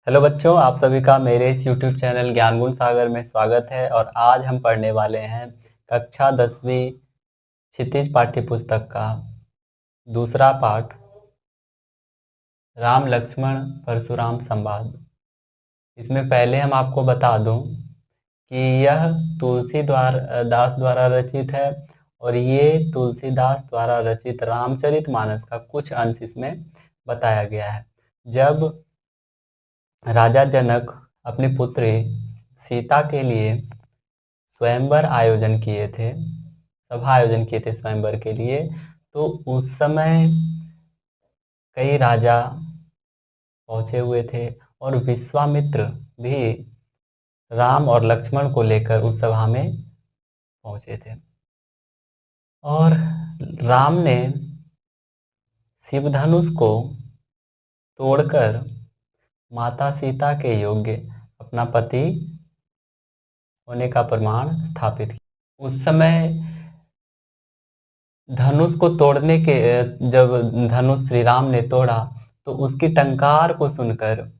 Hello बच्चों, आप सभी का मेरे इस YouTube चैनल ज्ञान गुण सागर में स्वागत है। और आज हम पढ़ने वाले हैं कक्षा 10वीं क्षितिज पाठ्य पुस्तक का दूसरा पाठ, राम लक्ष्मण परशुराम संवाद। इसमें पहले हम आपको बता दूं कि यह दास द्वारा रचित है और ये तुलसीदास द्वारा रचित रामचरितमानस का कुछ अंश इसमें बताया गया है। जब राजा जनक अपनी पुत्री सीता के लिए स्वयंवर आयोजन किए थे, सभा आयोजन किए थे स्वयंवर के लिए, तो उस समय कई राजा पहुंचे हुए थे और विश्वामित्र भी राम और लक्ष्मण को लेकर उस सभा में पहुंचे थे। और राम ने शिवधनुष को तोड़कर माता सीता के योग्य अपना पति होने का प्रमाण स्थापित किया। उस समय धनुष को तोड़ने के जब धनुष श्री राम ने तोड़ा तो उसकी टंकार को सुनकर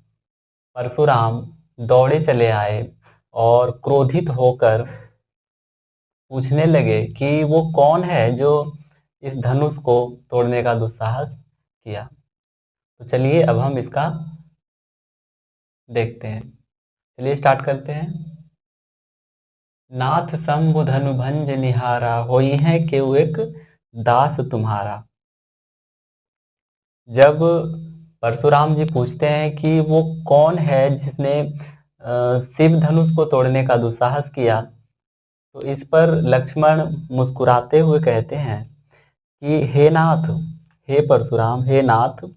परशुराम दौड़े चले आए और क्रोधित होकर पूछने लगे कि वो कौन है जो इस धनुष को तोड़ने का दुस्साहस किया। तो चलिए अब हम इसका देखते हैं। चलिए स्टार्ट करते हैं। नाथ शंभु धनु भंज निहारा, होई है केउ एक दास तुम्हारा। जब परशुराम जी पूछते हैं कि वो कौन है जिसने शिव धनुष को तोड़ने का दुस्साहस किया, तो इस पर लक्ष्मण मुस्कुराते हुए कहते हैं कि हे नाथ, हे परशुराम, हे नाथ,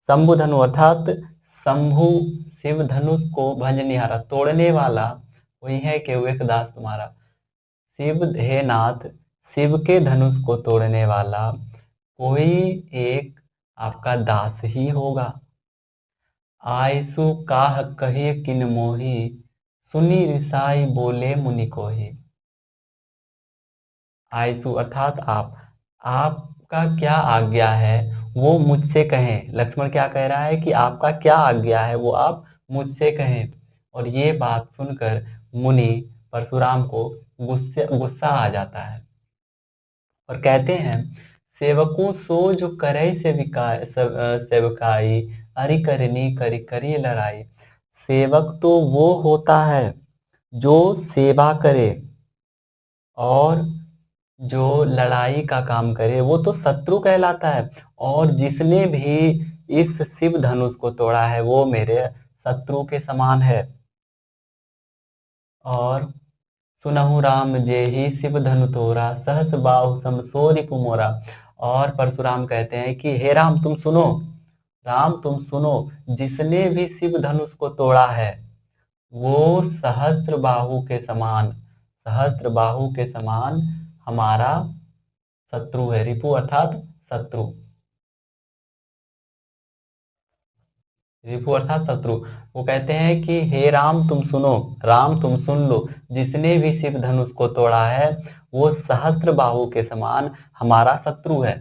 शंभु धनु अर्थात शंभु शिव धनुष को भंज निहारा, तोड़ने वाला वही है कि एक दास तुम्हारा। शिव, हे नाथ, शिव के धनुष को तोड़ने वाला कोई एक आपका दास ही होगा। आयसु काह कहे किन मोही, सुनी रिसाई बोले मुनि कोही। आयसु अर्थात आपका क्या आज्ञा है वो मुझसे कहें। लक्ष्मण क्या कह रहा है कि आपका क्या आज्ञा है वो आप मुझसे कहें। और ये बात सुनकर मुनि परशुराम को गुस्सा आ जाता है और कहते हैं, सेवकों सो जो करे सेवकाई, अरि करनी करी करी लड़ाई। सेवक तो वो होता है जो सेवा करे, और जो लड़ाई का काम करे वो तो शत्रु कहलाता है। और जिसने भी इस शिव धनुष को तोड़ा है वो मेरे शत्रु के समान है। और सुनहु राम जे ही शिव धनु तोरा, सहस बाहु सम सो रिपु मोरा। और परशुराम कहते हैं कि हे राम तुम सुनो, राम तुम सुनो, जिसने भी शिव धनुष को तोड़ा है वो सहस्त्र बाहु के समान हमारा शत्रु है। रिपु अर्थात शत्रु, रिपु अर्थात शत्रु। वो कहते हैं कि हे राम तुम सुनो, राम तुम सुन लो, जिसने भी शिव धनुष को तोड़ा है वो सहस्त्र बाहु के समान हमारा शत्रु है।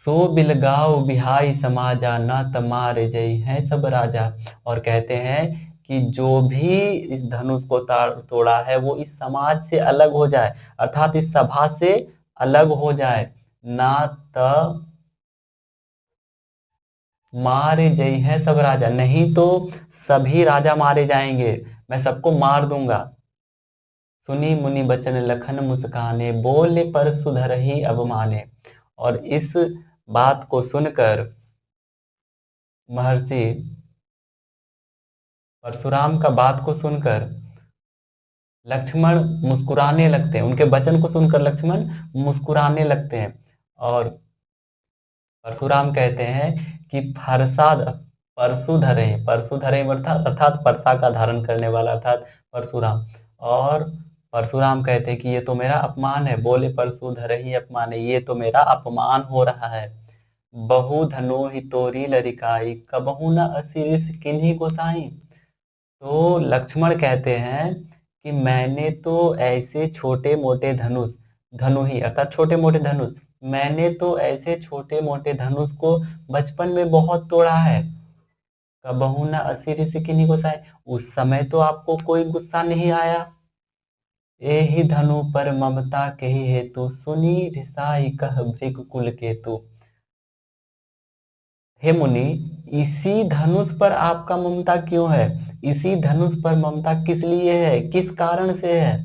सो बिलगाओ बिहाई समाजा, न तमार जय है सब राजा। और कहते हैं कि जो भी इस धनुष को तोड़ा है वो इस समाज से अलग हो जाए, अर्थात इस सभा से अलग हो जाए। ना त मारे जय है सब राजा, नहीं तो सभी राजा मारे जाएंगे, मैं सबको मार दूंगा। सुनी मुनि बचन लखन मुस्काने, बोले पर सुधर ही अवमाने। और इस बात को सुनकर महर्षि परशुराम का बात को सुनकर लक्ष्मण मुस्कुराने लगते हैं, उनके वचन को सुनकर लक्ष्मण मुस्कुराने लगते हैं। और परशुराम कहते हैं कि परशुधरे अर्थात परसा का धारण करने वाला अर्थात परशुराम। और परशुराम कहते हैं कि ये तो मेरा अपमान है। बोले परशुधर ही अपमान है, ये तो मेरा अपमान हो रहा है। बहु धनु ही तोरी लरिकाई, कबहू न असिरिस किन्हीं गोसाई। तो लक्ष्मण कहते हैं कि मैंने तो ऐसे छोटे मोटे धनु ही अर्थात छोटे मोटे धनुष, मैंने तो ऐसे छोटे मोटे धनुष को बचपन में बहुत तोड़ा है, कबहू न असी ऋषि किन्हीं गोसाई, उस समय तो आपको कोई गुस्सा नहीं आया। एहि धनु पर ममता कही हेतु, सुनी रिसाई कह भृगु कुल केतु। हे मुनि, इसी धनुष पर आपका ममता क्यों है? इसी धनुष पर ममता किस लिए है, किस कारण से है?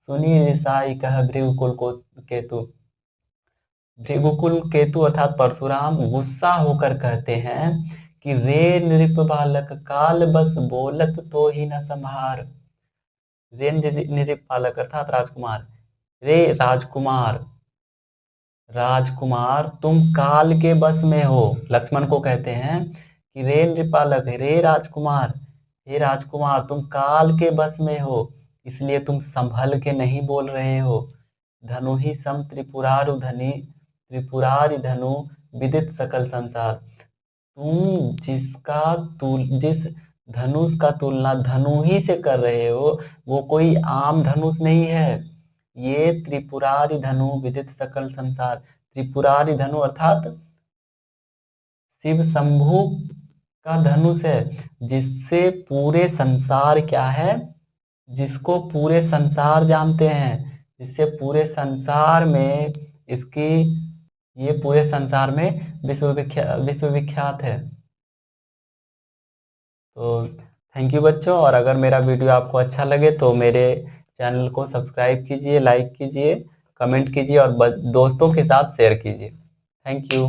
सुनी रिसाई कह भृगुकुल को केतु। भृगुकुल केतु अर्थात परशुराम गुस्सा होकर कहते हैं कि रे नृप बालक काल बस बोलत तो ही न संहार। रे नृप बालक अर्थात राजकुमार, रे राजकुमार, राजकुमार तुम काल के बस में हो। लक्ष्मण को कहते हैं कि रे नृपालक, रे राजकुमार, हे राजकुमार तुम काल के बस में हो, इसलिए तुम संभल के नहीं बोल रहे हो। धनु ही सम त्रिपुरारु धनी, त्रिपुरारि धनु विदित सकल संसार। तुम जिस धनुष का तुलना धनु ही से कर रहे हो, वो कोई आम धनुष नहीं है। ये त्रिपुरारि धनु विदित सकल संसार, त्रिपुरारि धनु अर्थात शिव शंभु का धनुष है, जिससे पूरे संसार क्या है, जिसको पूरे संसार जानते हैं, जिससे पूरे संसार में इसकी, ये पूरे संसार में विश्वविख्यात है। तो थैंक यू बच्चों, और अगर मेरा वीडियो आपको अच्छा लगे तो मेरे चैनल को सब्सक्राइब कीजिए, लाइक कीजिए, कमेंट कीजिए और दोस्तों के साथ शेयर कीजिए। Thank you.